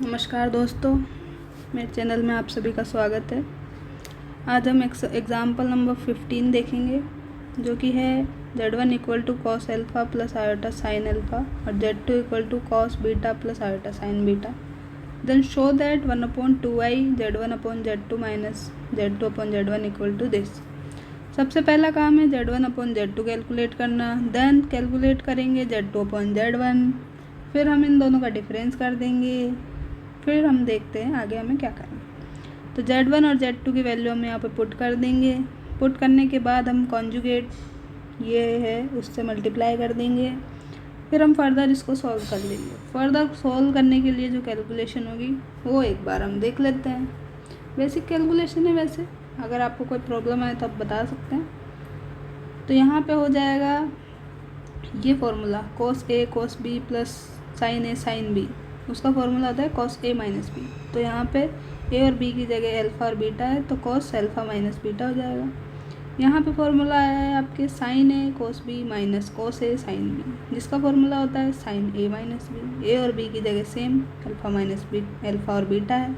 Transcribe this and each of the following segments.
नमस्कार दोस्तों, मेरे चैनल में आप सभी का स्वागत है। आज हम एग्ज़ाम्पल नंबर 15 देखेंगे, जो कि है Z1 equal to cos alpha plus iota sine alpha और Z2 equal to cos beta plus iota sine beta. Then show that 1/2i Z1 upon Z2 minus Z2 upon Z1 equal to this. सबसे पहला काम है Z1 upon Z2 calculate करना। Then calculate करेंगे Z2 upon Z1, फिर हम इन दोनों का डिफरेंस कर देंगे। फिर हम देखते हैं आगे हमें क्या करना। तो Z1 और Z2 की वैल्यू हम यहाँ पे पुट कर देंगे। पुट करने के बाद हम कॉन्जुगेट ये है उससे मल्टीप्लाई कर देंगे। फिर हम फर्दर इसको सॉल्व कर लेंगे। फर्दर सॉल्व करने के लिए जो कैलकुलेशन होगी वो एक बार हम देख लेते हैं। बेसिक कैलकुलेशन है, वैसे अगर आपको कोई प्रॉब्लम आए तो आप बता सकते हैं। तो यहाँ पे हो जाएगा ये formula cos A cos B plus sine A sine B, उसका फॉर्मूला होता है cos A माइनस B। तो यहाँ पे A और B की जगह अल्फ़ा और बीटा है तो cos अल्फ़ा माइनस बीटा हो जाएगा। यहाँ पे फॉर्मूला आया है आपके sine A cos B minus cos A sine B, जिसका फॉर्मूला होता है sine A minus B। A और B की जगह same alpha minus B alpha और बीटा है,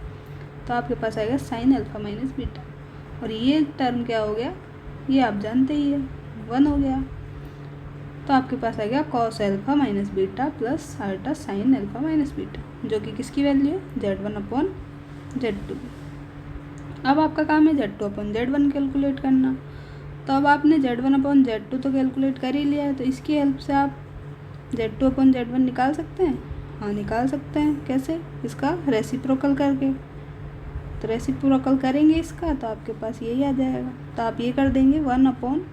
तो आपके पास आएगा साइन अल्फ़ा माइनस बीटा। और ये टर्म क्या हो गया, ये आप जानते ही है, 1 हो गया। तो आपके पास आ गया cos alpha minus beta plus iota sine alpha minus beta, जो कि किसकी वैल्यू है Z1 अपॉन Z2। अब आपका काम है Z2 अपॉन Z1 कैलकुलेट करना। तो अब आपने Z1 अपॉन Z2 तो कैलकुलेट कर ही लिया है, तो इसकी हेल्प से आप Z2 अपॉन Z1 निकाल सकते हैं। हाँ, निकाल सकते हैं। कैसे? इसका रेसिप्रोकल करके। तो रेसिप्रोकल करेंगे इसका तो आपके पास यही आ जाएगा। तो आप ये कर देंगे 1 अपॉन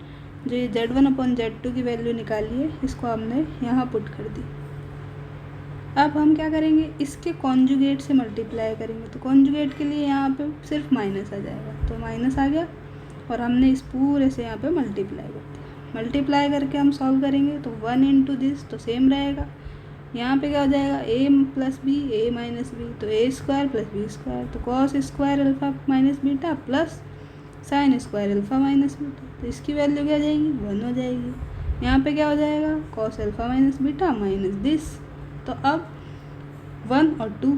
जो ये Z1 अपॉन Z2 की वैल्यू निकाली है, इसको हमने यहाँ पुट कर दी। अब हम क्या करेंगे, इसके कॉन्जुगेट से मल्टीप्लाई करेंगे। तो कॉन्जुगेट के लिए यहाँ पे सिर्फ माइनस आ जाएगा, तो माइनस आ गया और हमने इस पूरे से यहाँ पे मल्टीप्लाई कर दिया। मल्टीप्लाई करके हम सॉल्व करेंगे तो 1 इंटू दिस तो सेम रहेगा। यहाँ पे क्या हो जाएगा, a plus B A minus B, तो a square plus B square, तो cos square alpha minus beta plus sine square alpha minus beta. तो इसकी वैल्यू क्या हो जाएगी, 1 हो जाएगी। यहाँ पे क्या हो जाएगा, cos alpha minus beta minus this. तो अब 1 और 2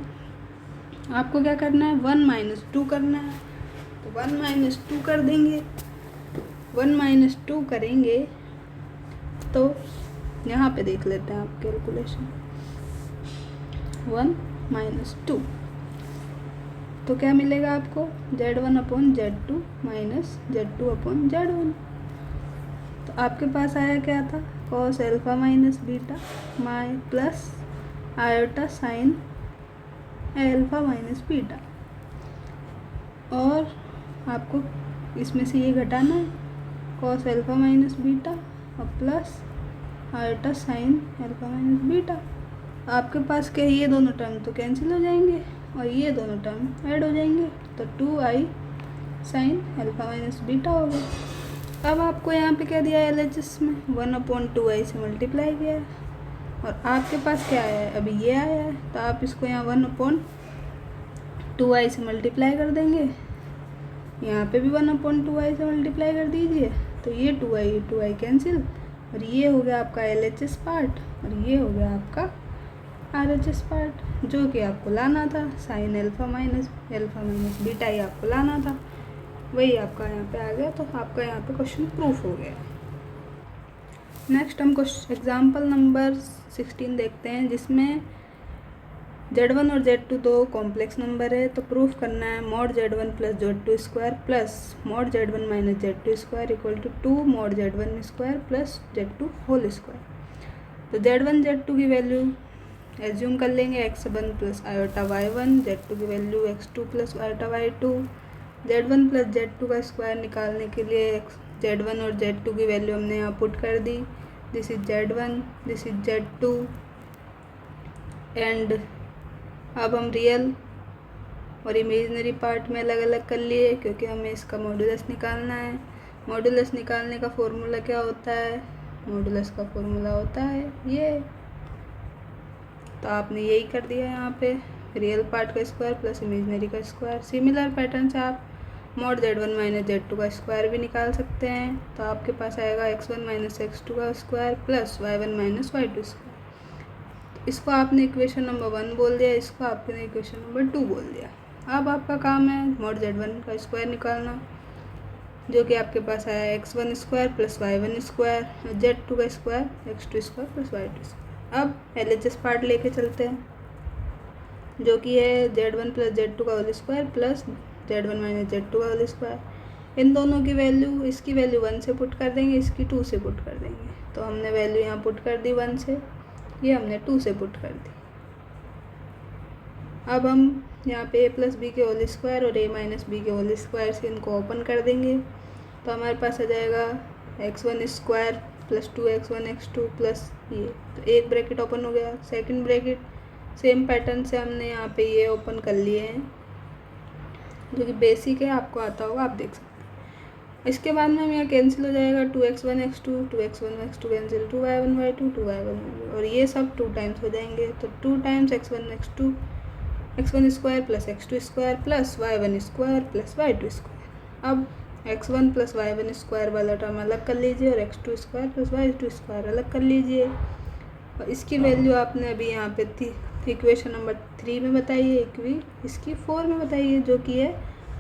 आपको क्या करना है, 1 माइनस 2 करना है। तो 1 माइनस 2 कर देंगे। 1 माइनस 2 करेंगे तो यहाँ पे देख लेते हैं आप कैलकुलेशन। 1 माइनस 2 तो क्या मिलेगा आपको, Z1 upon Z2 minus Z2 upon Z1। तो आपके पास आया क्या था, cos alpha minus beta plus iota sine alpha minus beta. और आपको इसमें से ये घटाना है, कॉस अल्फ़ा माइनस बीटा और plus iota sine alpha minus beta. आपके पास क्या, ये दोनों टर्म तो कैंसिल हो जाएंगे और ये दोनों टर्म ऐड हो जाएंगे, तो 2i sine alpha minus beta हो गया। अब आपको यहाँ पे क्या दिया है LHS में, 1/2i से मल्टीप्लाई किया है और आपके पास क्या आया है, अभी ये आया है। तो आप इसको यहाँ 1/2i से मल्टीप्लाई कर देंगे, यहाँ पे भी 1/2i से मल्टीप्लाई कर दीजिए। तो ये 2i कैंसिल और ये हो गया आपका LHS पार्ट और ये हो गया आपका RHS पार्ट, जो कि आपको लाना था साइन अल्फ़ा माइनस बीटा ही आपको लाना था, वही आपका यहाँ पे आ गया। तो आपका यहाँ पे क्वेश्चन प्रूफ हो गया। नेक्स्ट हम एग्जाम्पल नंबर 16 देखते हैं, जिसमें Z1 और Z2 दो कॉम्प्लेक्स नंबर है। तो प्रूफ करना है mod Z1 plus Z2 square plus mod Z1 minus Z2 square equal to 2 mod Z1 square plus Z2 whole square. तो Z1 Z2 की वैल्यू एज्यूम कर लेंगे x1 plus iota y1, Z2 की value x2 plus iota y2। Z1 plus Z2 का square निकालने के लिए Z1 और Z2 की वैल्यू हमने यहाँ पुट कर दी। This is Z1, this is Z2 and अब हम रियल और इमेजिनरी पार्ट में अलग अलग कर लिए, क्योंकि हमें इसका मॉडुलस निकालना है। मॉडुलस निकालने का फॉर्मूला क्या होता है, मॉडुलस का फॉर्मूला होता है ये। तो आपने यही कर दिया यहाँ पे, रियल पार्ट का स्क्वायर प्लस इमेजिनरी का स्क्वायर। सिमिलर पैटर्न से आप मॉड Z1 माइनस Z2 का स्क्वायर भी निकाल सकते हैं। तो आपके पास आएगा x1 माइनस x2 का square plus y1 minus y2 square. इसको आपने इक्वेशन नंबर 1 बोल दिया, इसको आपने इक्वेशन नंबर 2 बोल दिया। अब आपका काम है मॉड Z1 का स्क्वायर निकालना, जो कि आपके पास आया x1 square plus y1 square, Z2 का square x2 square plus y2 square. अब LHS पार्ट लेके चलते हैं, जो कि है Z1 प्लस Z2 का whole square plus Z1 minus Z2 का होल स्क्वायर। इन दोनों की वैल्यू, इसकी वैल्यू 1 से पुट कर देंगे, इसकी 2 से पुट कर देंगे। तो हमने वैल्यू यहाँ पुट कर दी 1 से, ये हमने 2 से पुट कर दी। अब हम यहाँ पे a प्लस बी के होल स्क्वायर और a माइनस बी के होल स्क्वायर से इनको ओपन कर देंगे। तो हमारे पास आ जाएगा x1 square plus 2x1 x2 plus ये, तो एक ब्रैकेट ओपन हो गया। सेकंड ब्रैकेट सेम पैटर्न से हमने यहाँ पे ये ओपन कर लिए हैं, जो कि बेसिक है, आपको आता होगा, आप देख सकते हैं। इसके बाद में हम यहाँ कैंसिल हो जाएगा 2x1 x2 2x1 x2 cancel, 2y1 y2 2y1 y2, और ये सब 2 टाइम्स हो जाएंगे। तो 2 times x1 x2 x1 square plus x2 square plus y1 square plus y2 square. अब x1 प्लस y1 स्क्वायर वाला टर्म अलग कर लीजिए और x2 square plus y2 square अलग कर लीजिए, और इसकी वैल्यू आपने अभी यहाँ पे थी इक्वेशन नंबर 3 में बताइए, इसकी 4 में बताइए, जो कि है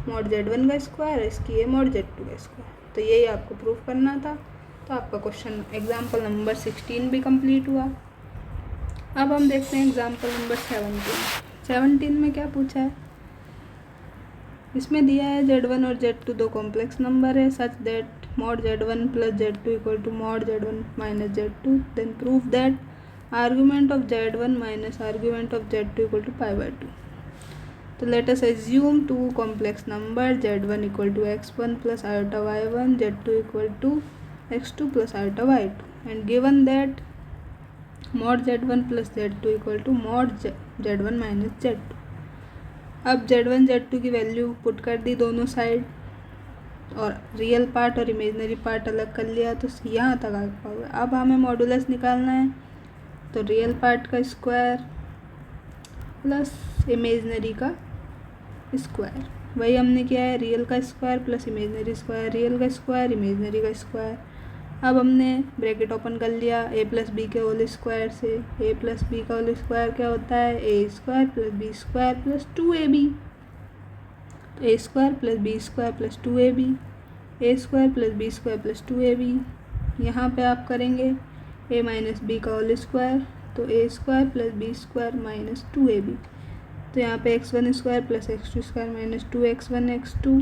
मॉड Z1 का स्क्वायर, इसकी है मॉड Z2 का स्क्वायर। तो यही आपको प्रूफ करना था। तो आपका क्वेश्चन एग्जाम्पल नंबर 16 भी कंप्लीट हुआ। अब हम देखते हैं एग्जाम्पल नंबर 17 में क्या पूछा है। इसमें दिया है Z1 और Z2 दो कॉम्प्लेक्स नंबर है, such that mod Z1 plus Z2 equal to mod Z1 minus Z2, then proof that argument of Z1 minus argument of Z2 equal to pi by 2। तो let us assume two complex number Z1 equal to x1 plus iota y1, Z2 equal to x2 plus iota y2, and given that mod Z1 plus Z2 equal to mod Z1 minus Z2। अब Z1 Z2 की value put कर दी दोनों side, और real part और imaginary part अलग कर लिया, तो यहाँ तक आ पाओगे। अब हमें मॉडुलस निकालना है, तो रियल पार्ट का स्क्वायर प्लस इमेजनरी का स्क्वायर, वही हमने किया है, रियल का square plus imaginary square, real का स्क्वायर इमेजनरी का स्क्वायर। अब हमने ब्रैकेट ओपन कर लिया a प्लस बी के होल स्क्वायर से, a प्लस बी का होल स्क्वायर क्या होता है, a square plus B square plus 2ab, तो a square plus B square plus 2ab, a square plus B square plus 2ab। यहाँ पे आप करेंगे a माइनस बी का होल स्क्वायर, तो a square plus B square minus 2ab, तो यहाँ पे x1 square plus x2 square minus 2x1 x2,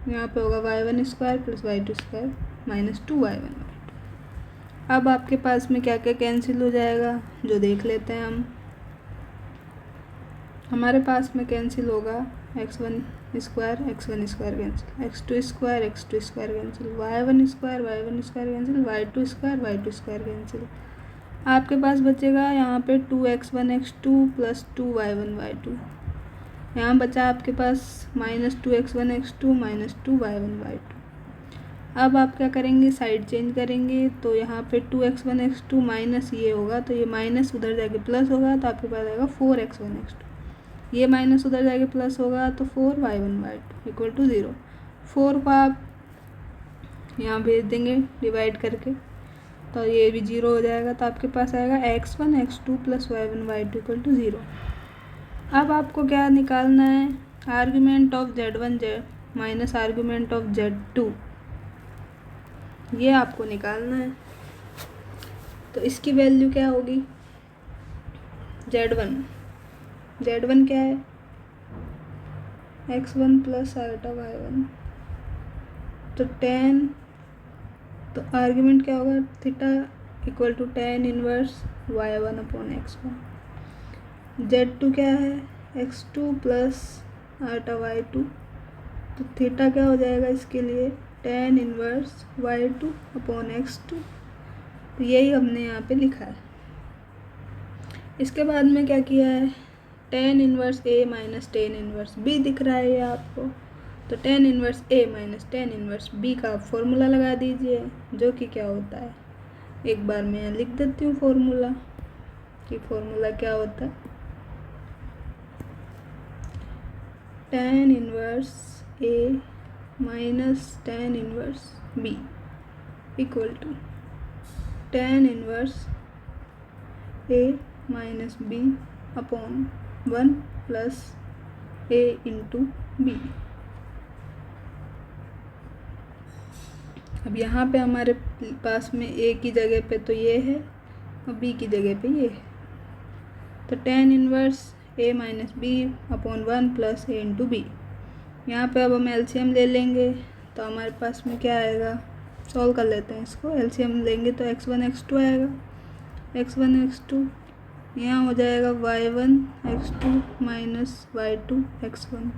यहाँ पे होगा y1 square plus y2 square minus 2y1 y2। अब आपके पास में क्या क्या कैंसिल हो जाएगा, जो देख लेते हैं हम। हमारे पास में कैंसिल होगा x1 square cancel, x2 square cancel, y1 square cancel, y2 square cancel. आपके पास बचेगा यहाँ पे 2x1 x2 plus 2y1 y2, यहाँ बचा आपके पास minus 2x1 x2 minus 2y1 y2। अब आप क्या करेंगे, साइड चेंज करेंगे, तो यहाँ पे 2x1 x2 माइनस ये होगा, तो ये माइनस उधर जाके प्लस होगा, तो आपके पास आएगा 4x1 x2, ये माइनस उधर जाके प्लस होगा, तो 4y1 y2 इक्वल टू 0। 4 को आप यहाँ भेज देंगे डिवाइड करके, तो ये भी 0 हो जाएगा, तो आपके पास आएगा x1 x2 plus y1 y2 equal to 0। अब आपको क्या निकालना है, argument of Z1 minus argument of Z2, ये आपको निकालना है। तो इसकी वैल्यू क्या होगी, Z1 क्या है, x1 प्लस आयोटा y1, तो tan, तो आर्ग्यूमेंट क्या होगा, theta equal to tan inverse y1 upon x1। Z2 क्या है, x2 प्लस आयोटा y2, तो थीटा क्या हो जाएगा इसके लिए, tan inverse y2 upon x2। तो यही हमने यहाँ पे लिखा है। इसके बाद में क्या किया है, tan inverse a minus tan inverse b दिख रहा है ये आपको, तो tan inverse a minus tan inverse b का फॉर्मूला लगा दीजिए, जो कि क्या होता है, एक बार मैं यहाँ लिख देती हूँ फॉर्मूला, कि फॉर्मूला क्या होता है, tan inverse a minus tan inverse b equal to tan inverse a minus B upon 1 plus A into B. अब यहाँ पे हमारे पास में ए की जगह पे तो ये है और बी की जगह पे ये है, तो tan inverse A minus B upon 1 plus A into B. यहाँ पे अब हम एलसीएम ले लेंगे तो हमारे पास में क्या आएगा, सॉल्व कर लेते हैं इसको। एलसीएम लेंगे तो x1 x2 आएगा, x1 x2 यहाँ हो जाएगा y1 x2 minus y2 x1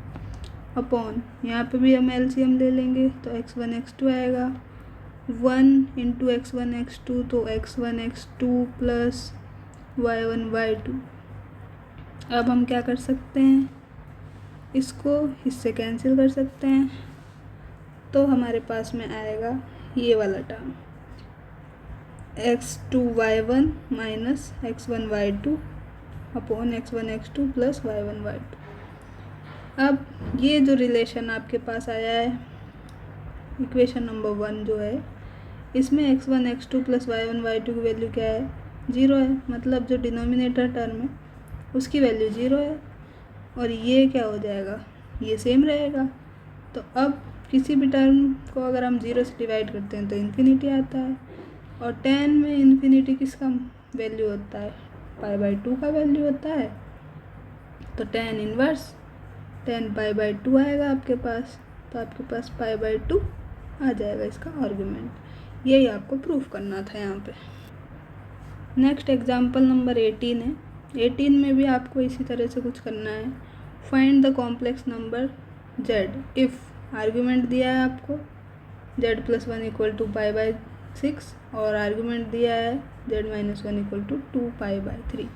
upon, यहाँ पे भी हम एलसीएम ले लेंगे तो x1 x2 आएगा, 1 इंटू x1 x2 तो x1 x2 plus y1 y2। अब हम क्या कर सकते हैं, इसको इससे कैंसिल कर सकते हैं, तो हमारे पास में आएगा ये वाला term x2 y1 minus x1 y2 upon x1 x2 plus y1 y2। अब ये जो रिलेशन आपके पास आया है इक्वेशन नंबर 1 जो है, इसमें x1 x2 plus y1 y2 की वैल्यू क्या है, 0 है। मतलब जो डिनोमिनेटर टर्म है उसकी वैल्यू 0 है और ये क्या हो जाएगा, ये सेम रहेगा। तो अब किसी भी टर्म को अगर हम 0 से डिवाइड करते हैं तो इन्फिनिटी आता है, और 10 में इन्फिनिटी किसका वैल्यू होता है, π/2 का वैल्यू होता है। तो tan इनवर्स 10 π/2 आएगा आपके पास, तो आपके पास π/2 आ जाएगा इसका आर्गुमेंट। यही आपको प्रूफ करना था यहाँ पे। नेक्स्ट एग्जांपल नंबर 18 है। 18 में भी आपको इसी तरह से कुछ करना है। Find the complex number z if argument दिया है आपको z प्लस 1 इक्वल टू π/6 और आर्गुमेंट दिया है z माइनस 1 इक्वल टू 2π/3।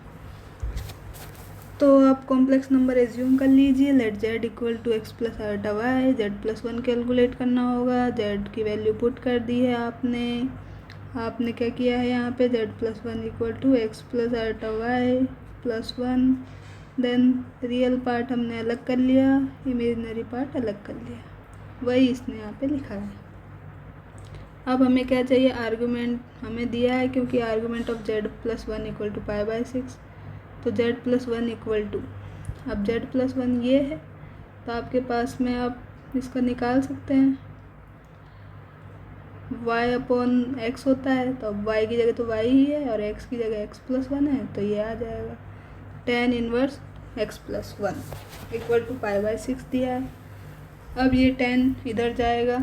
तो आप कॉम्प्लेक्स नंबर एज्यूम कर लीजिए। Let z equal to x plus iota y, z plus 1 calculate करना होगा। z की वैल्यू पुट कर दी है आपने क्या किया है यहाँ पे, z plus 1 equal to x plus iota y plus 1, then real part हमने अलग कर लिया, इमेजिनरी पार्ट अलग कर लिया, वही इसने यहाँ पे लिखा है। अब हमें क्या चाहिए, आर्गुमेंट हमें दिया है क्योंकि argument of z plus 1 equal to π/6, तो z प्लस 1 इक्वल टू, अब z प्लस 1 ये है तो आपके पास में आप इसका निकाल सकते हैं, y अपॉन x होता है तो अब y की जगह तो y ही है और x की जगह x प्लस 1 है, तो ये आ जाएगा tan inverse x plus 1 equal to π/6 दिया है। अब ये tan इधर जाएगा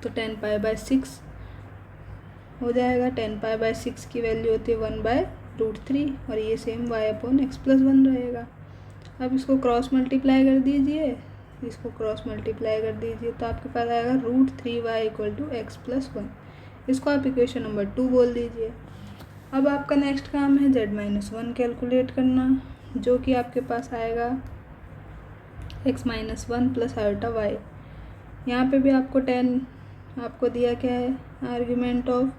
तो tan π/6 हो जाएगा। tan π/6 की वैल्यू होती है 1/√3 और ये same y upon x plus 1 रहेगा। अब इसको क्रॉस मल्टीप्लाई कर दीजिए, इसको क्रॉस मल्टीप्लाई कर दीजिए तो आपके पास आएगा √3y equal to x plus 1। इसको आप इक्वेशन नंबर 2 बोल दीजिए। अब आपका नेक्स्ट काम है z माइनस 1 कैलकुलेट करना, जो कि आपके पास आएगा x minus 1 plus iota y। यहाँ पे भी आपको आपको दिया क्या है, argument of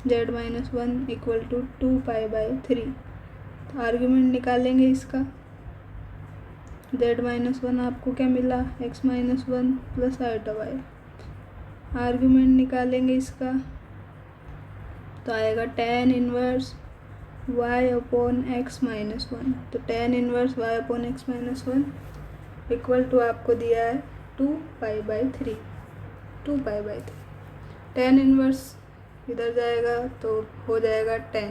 z minus 1 equal to 2π/3। तो आर्ग्यूमेंट निकालेंगे इसका, z माइनस 1 आपको क्या मिला, x minus 1 plus iota y। Argument निकालेंगे इसका तो आएगा tan inverse y upon x minus 1। तो tan inverse y upon x minus 1 equal to आपको दिया है 2π/3। tan इनवर्स इधर जाएगा तो हो जाएगा tan,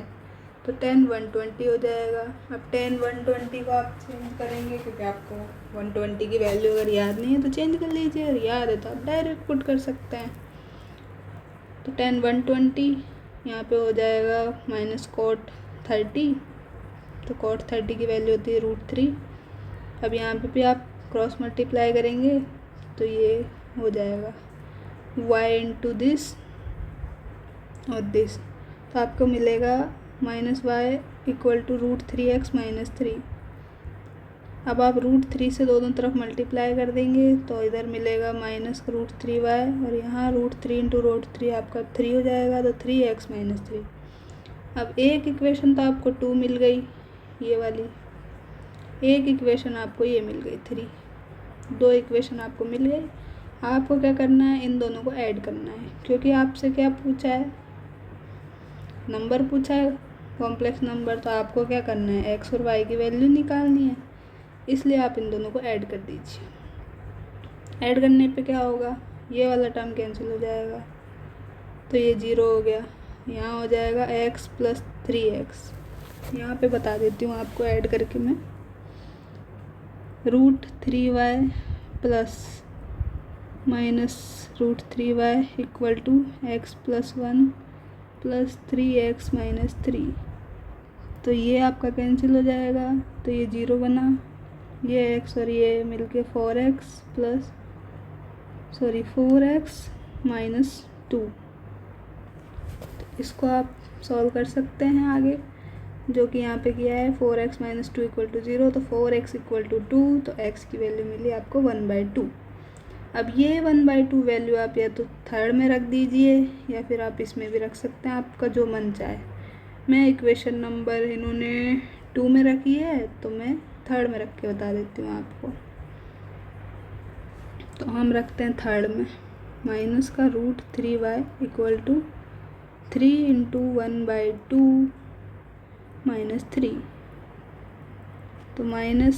तो tan 120 हो जाएगा। अब tan 120 को आप चेंज करेंगे क्योंकि आपको 120 की वैल्यू अगर याद नहीं है तो चेंज कर लीजिए, और याद है तो आप डायरेक्ट पुट कर सकते हैं। तो tan 120 यहाँ पे हो जाएगा माइनस cot 30, तो cot 30 की वैल्यू होती है √3। अब यहाँ पे भी आप क्रॉस मल्टीप्लाई करेंगे तो ये हो जाएगा y इंटू दिस और दिस, तो आपको मिलेगा minus Y equal to √3x minus 3। अब आप √3 से दोनों तरफ मल्टीप्लाई कर देंगे तो इधर मिलेगा माइनस √3y, और यहाँ √3 इंटू √3 आपका 3 हो जाएगा, तो 3x माइनस 3। अब एक इक्वेशन तो आपको 2 मिल गई, ये वाली एक इक्वेशन आपको ये मिल गई 3, 2 इक्वेशन आपको मिल गई। आपको क्या करना है, इन दोनों को ऐड करना है, क्योंकि आपसे क्या पूछा है, नंबर पूछा है कॉम्प्लेक्स नंबर, तो आपको क्या करना है, एक्स और वाई की वैल्यू निकालनी है, इसलिए आप इन दोनों को ऐड कर दीजिए। ऐड करने पे क्या होगा, ये वाला टर्म कैंसिल हो जाएगा, तो ये 0 हो गया। यहाँ हो जाएगा x प्लस 3x, यहाँ पे बता देती हूँ आपको ऐड करके मैं, √3y plus minus √3y equal to x plus 1 plus 3x minus 3, तो ये आपका कैंसिल हो जाएगा, तो ये 0 बना, ये x और ये मिलके 4x माइनस 2। इसको आप सॉल्व कर सकते हैं आगे, जो कि यहाँ पे किया है 4x माइनस 2 इक्वल टू 0, तो 4x इक्वल टू 2, तो x की वैल्यू मिली आपको 1/2। अब ये 1/2 वैल्यू आप या तो थर्ड में रख दीजिए या फिर आप इसमें भी रख सकते हैं, आपका जो मन चाहे। मैं इक्वेशन नंबर इन्होंने 2 में रखी है, तो मैं थर्ड में रख के बता देती हूँ आपको। तो हम रखते हैं थर्ड में, माइनस का √3y equal to 3 into 1/2 minus 3, तो minus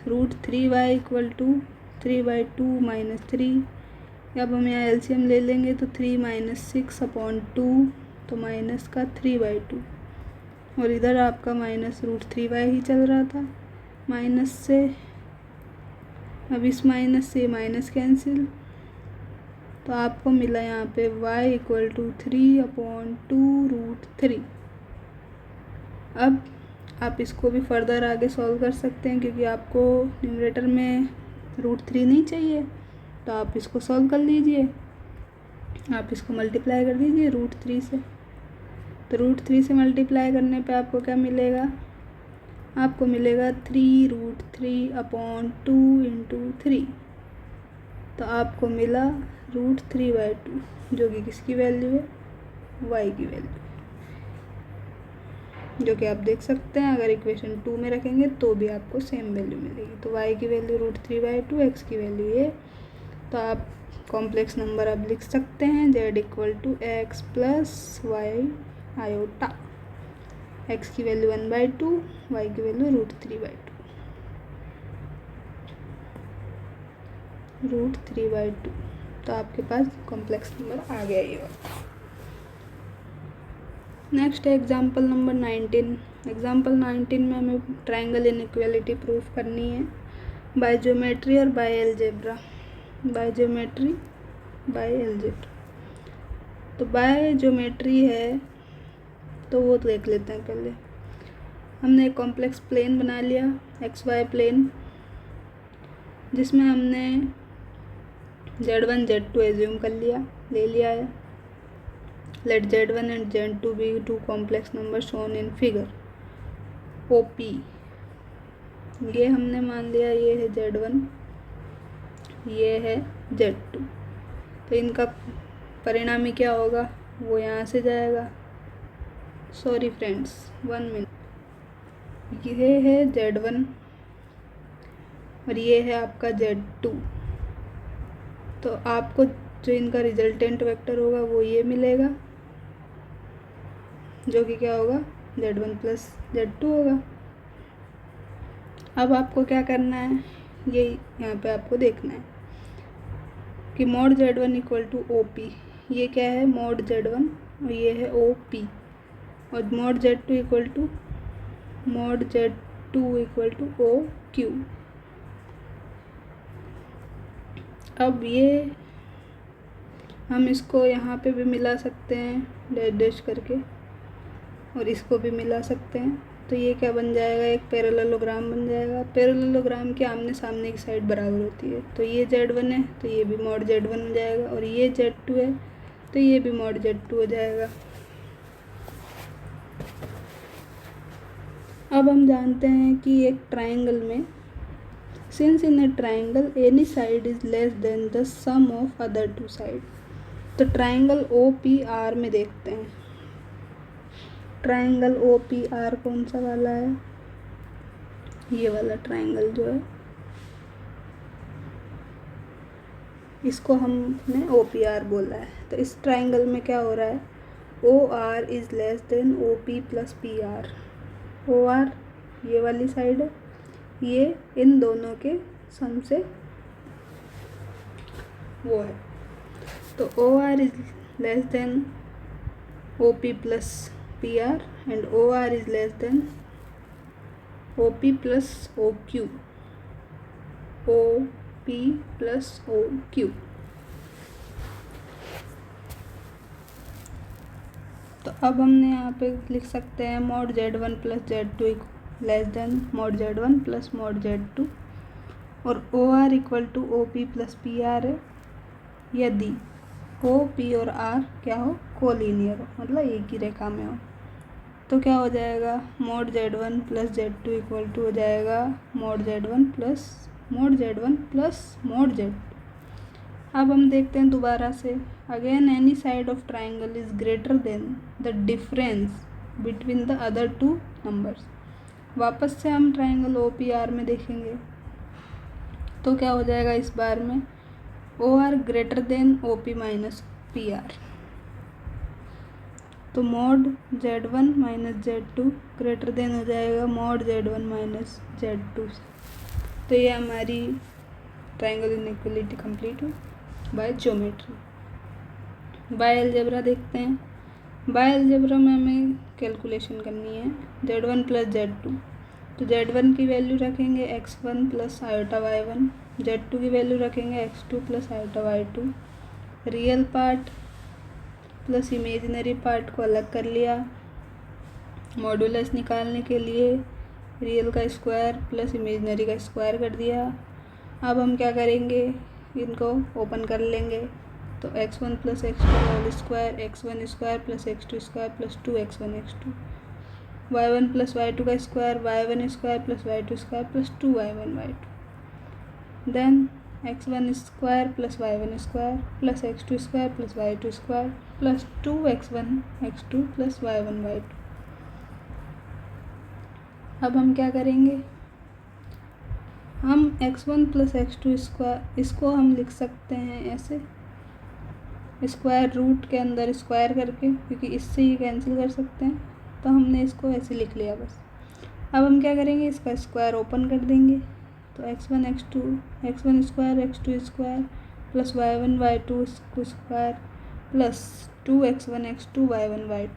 √3y equal to 3/2 minus 3। अब हम यहाँ एलसीएम ले लेंगे, तो 3 माइनस 6/2, तो माइनस का 3/2, और इधर आपका माइनस √3y ही चल रहा था माइनस से। अब इस माइनस से माइनस कैंसिल, तो आपको मिला यहाँ पे y इक्वल टू 3/2√3। अब आप इसको भी फर्दर आगे सॉल्व कर सकते हैं, क्योंकि आपको न्यूमरेटर में √3 नहीं चाहिए, तो आप इसको सॉल्व कर लीजिए। आप इसको मल्टीप्लाई कर दीजिए √3 से, तो √3 से मल्टीप्लाई करने पे आपको क्या मिलेगा, आपको मिलेगा 3√3/2 इंटू 3, तो आपको मिला √3/2, जो कि किसकी वैल्यू है, y की वैल्यू, जो कि आप देख सकते हैं अगर इक्वेशन 2 में रखेंगे तो भी आपको सेम वैल्यू मिलेगी। तो y की वैल्यू √3/2, x की वैल्यू ये। तो आप कॉम्प्लेक्स नंबर अब लिख सकते हैं z equal to x plus y iota, x की वैल्यू 1/2, y की वैल्यू √3/2। तो आपके पास कॉम्प्लेक्स नंबर आ गया ये वाला। नेक्स्ट है एग्जाम्पल नंबर 19। एग्जाम्पल 19 में हमें ट्रायंगल इनइक्वालिटी प्रूफ करनी है बाय ज्योमेट्री और by algebra. By geometry by algebra, तो बाय ज्योमेट्री है तो वो तो देख लेते हैं। पहले हमने एक कॉम्प्लेक्स प्लेन बना लिया, XY प्लेन, जिसमें हमने Z1 Z2 एज्यूम कर लिया, ले लिया है। Let Z1 and Z2 be two complex numbers shown in figure OP। ये हमने मान लिया, ये है Z1, ये है Z2, तो इनका परिणामी क्या होगा, वो यहाँ से जाएगा। Sorry friends, 1 minute. ये है Z1 और ये है आपका Z2, तो आपको जो इनका रिजल्टेंट वेक्टर होगा वो ये मिलेगा, जो कि क्या होगा, Z1 प्लस Z2 होगा। अब आपको क्या करना है, ये यहाँ पे आपको देखना है कि mod Z1 equal to OP, ये क्या है, mod Z1 और ये है OP, और mod Z2 equal to OQ। अब ये हम इसको यहाँ पे भी मिला सकते हैं डैश डैश करके, और इसको भी मिला सकते हैं, तो ये क्या बन जाएगा, एक पैरेललोग्राम बन जाएगा। पैरेललोग्राम के आमने सामने की साइड बराबर होती है, तो ये Z1 है तो ये भी mod Z1 हो जाएगा, और ये Z2 है तो ये भी mod Z2 हो जाएगा। अब हम जानते हैं कि एक ट्रायंगल में, since in a triangle any side is less than the sum of other two side, तो ट्रायंगल OPR में देखते हैं। ट्रायंगल OPR कौन सा वाला है, ये वाला ट्रायंगल जो है, इसको हमने OPR बोला है। तो इस ट्रायंगल में क्या हो रहा है, O R is less than O P plus P R. O R ये वाली साइड है, ये इन दोनों के सम से वो है। तो O R is less than O P plus P R and O R is less than O P plus O Q. O P plus O Q. तो अब हमने यहाँ पे लिख सकते हैं mod Z1 plus Z2 less than mod Z1 plus mod Z2 और O R equal to O P plus P R है यदि ओ पी और आर क्या हो, कोलिनियर हो, मतलब एक ही रेखा में हो। तो क्या हो जाएगा, mod Z1 plus Z2 equal to हो जाएगा mod Z1 plus mod Z1 plus mod Z2। अब हम देखते हैं दोबारा से, again any side of triangle is greater than the difference between the other two numbers. वापस से हम ट्राइंगल ओ पी आर में देखेंगे तो क्या हो जाएगा इस बार में, O R greater than O P minus P R. तो mod Z1 minus Z2 greater than हो जाएगा मॉड Z1 माइनस Z2 से। तो ये हमारी ट्राइंगल इनइक्वलिटी कंप्लीट हुई बाय ज्योमेट्री। बाय अलजेब्रा देखते हैं। बाय अलजेब्रा में हमें कैलकुलेशन करनी है Z1 प्लस Z2। तो Z1 की वैल्यू रखेंगे x1 plus iota y1, Z2 की वैल्यू रखेंगे x2 plus iota y2। Real part plus imaginary part को अलग कर लिया। मॉडुलस निकालने के लिए रियल का स्क्वायर प्लस इमेजिनरी का स्क्वायर कर दिया। अब हम क्या करेंगे, इनको ओपन कर लेंगे। तो x1 plus x2 whole square, x1 square plus x2 square plus 2x1 x2, y1 plus y2 का स्क्वायर, y1 square plus y2 square plus 2y1 y2। Then x1 square plus y1 square plus x2 square plus y2 square plus 2x1 x2 plus y1 y2। अब हम क्या करेंगे, हम x1 plus x2 square, इसको हम लिख सकते हैं ऐसे, स्क्वायर रूट के अंदर स्क्वायर करके, क्योंकि इससे ही कैंसिल कर सकते हैं, तो हमने इसको ऐसे लिख लिया बस। अब हम क्या करेंगे, इसका स्क्वायर ओपन कर देंगे। तो x1 square x2 square plus y1 y2 square plus 2x1 x2 y1 y2।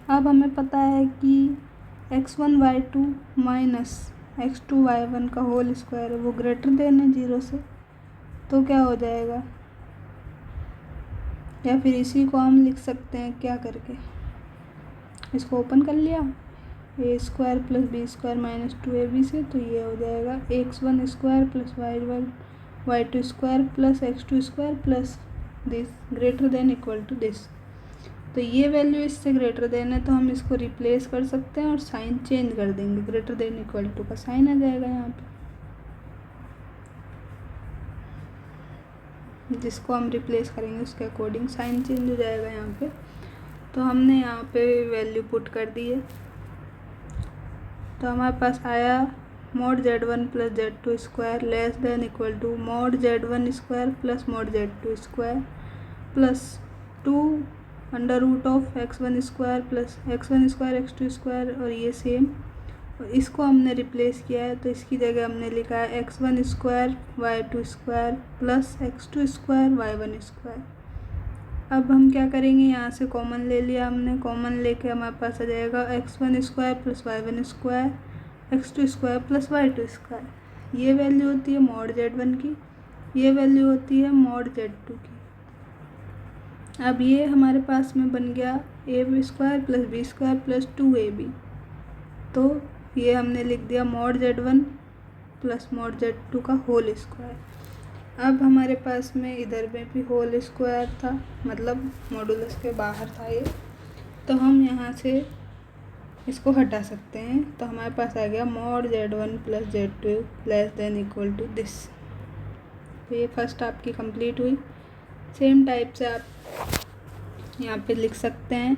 अब हमें पता है कि x1 y2 minus x2 y1 का होल स्क्वायर है वो ग्रेटर देन है 0 से। तो क्या हो जाएगा, या फिर इसी को हम लिख सकते हैं क्या करके, इसको ओपन कर लिया A square plus B square minus 2ab से। तो ये हो जाएगा x1 square plus y1 y2 square plus x2 square plus this greater than equal to this. तो ये वैल्यू इससे ग्रेटर देन है तो हम इसको रिप्लेस कर सकते हैं और साइन चेंज कर देंगे, ग्रेटर देन इक्वल टू का साइन आ जाएगा यहाँ पे, जिसको हम रिप्लेस करेंगे उसके अकॉर्डिंग साइन चेंज हो जाएगा यहाँ पे। तो हमने यहाँ पे वैल्यू पुट कर दी है। तो हमारे पास आया mod Z1 plus Z2 square less than equal to mod Z1 square plus mod Z2 square plus 2 under root of x1 square plus x1 square x2 square, और ये सेम, और इसको हमने रिप्लेस किया है तो इसकी जगह हमने लिखा है x1 square y2 square plus x2 square y1 square. अब हम क्या करेंगे, यहाँ से कॉमन ले लिया हमने, कॉमन लेके हमारे पास आ जाएगा x1 square plus y1 square x2 square plus y2 square. ये वैल्यू होती है मॉड Z1 की, ये वैल्यू होती है मॉड Z2 की। अब ये हमारे पास में बन गया a square plus b square plus 2ab। तो ये हमने लिख दिया mod Z1 plus mod Z2 का होल स्क्वायर। अब हमारे पास में इधर में भी होल स्क्वायर था, मतलब मॉडुलस के बाहर था ये, तो हम यहाँ से इसको हटा सकते हैं। तो हमारे पास आ गया mod Z1 plus Z2 less than equal to this. तो ये फर्स्ट आपकी कंप्लीट हुई। सेम टाइप से आप यहाँ पे लिख सकते हैं,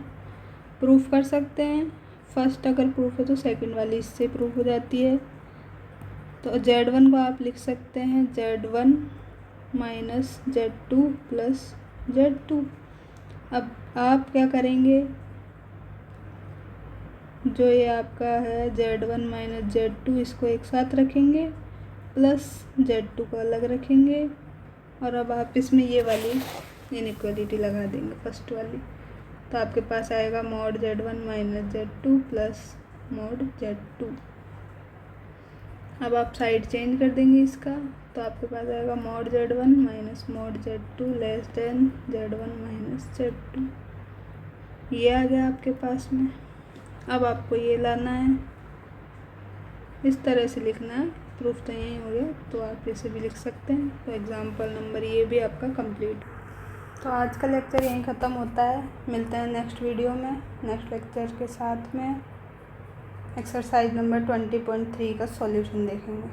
प्रूफ कर सकते हैं। फर्स्ट अगर प्रूफ है तो सेकंड वाली इससे प्रूफ हो जाती है। तो Z1 को आप लिख सकते हैं Z1 minus Z2 plus Z2। अब आप क्या करेंगे, जो ये आपका है Z1 माइनस Z2 इसको एक साथ रखेंगे प्लस Z2 को अलग रखेंगे, और अब आप इसमें ये वाली इनइक्वालिटी लगा देंगे फर्स्ट वाली। तो आपके पास आएगा mod Z1 minus Z2 plus mod Z2। अब आप साइड चेंज कर देंगे इसका, तो आपके पास आएगा mod Z1 minus mod Z2 less then Z1 minus Z2। ये आ गया आपके पास में। अब आपको ये लाना है, इस तरह से लिखना है। प्रूफ तो यही हो गया, तो आप इसे भी लिख सकते हैं। तो एग्ज़ाम्पल नंबर ये भी आपका कंप्लीट। तो आज का लेक्चर यहीं ख़त्म होता है। मिलते हैं नेक्स्ट वीडियो में नेक्स्ट लेक्चर के साथ में एक्सरसाइज नंबर 20.3 का सॉल्यूशन देखेंगे।